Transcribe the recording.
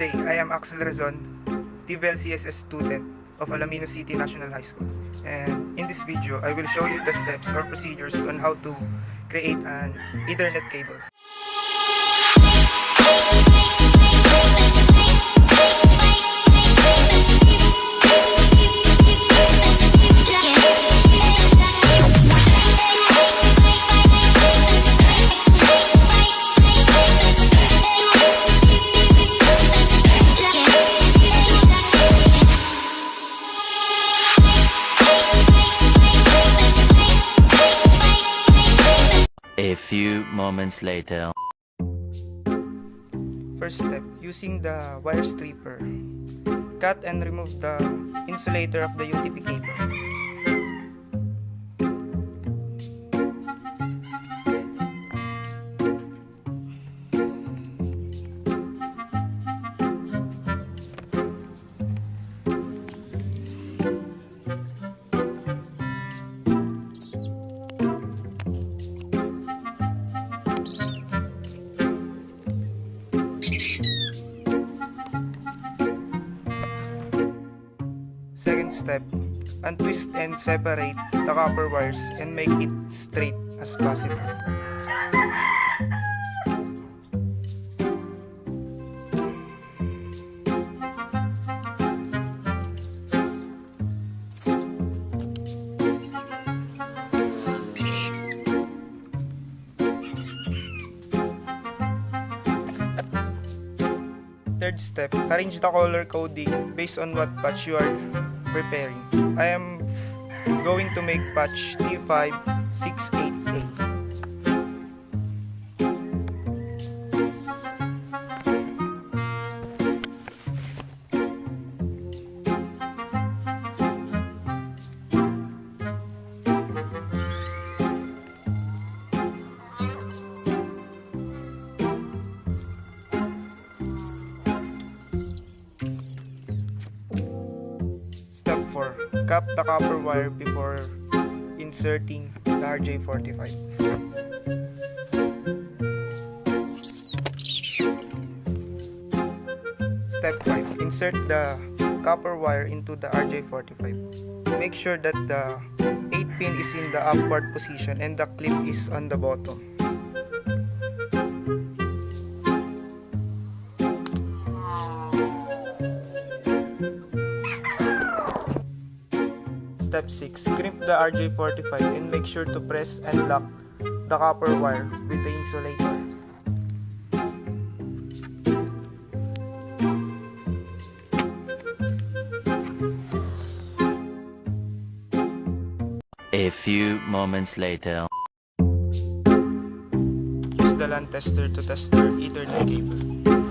day, I am Axel Razon, TVL CSS student of Alaminos City National High School. And in this video, I will show you the steps or procedures on how to create an Ethernet cable. A few moments later. First step, using the wire stripper, cut and remove the insulator of the UTP cable. Second step, untwist and separate the copper wires and make it straight as possible. Third step, arrange the color coding based on what patch you are preparing. I am going to make patch T568A. Step 4. Cap the copper wire before inserting the RJ45. Step 5. Insert the copper wire into the RJ45. Make sure that the 8 pin is in the upward position and the clip is on the bottom. Step 6. Crimp the RJ45 and make sure to press and lock the copper wire with the insulator. A few moments later. Use the LAN tester to test your Ethernet cable.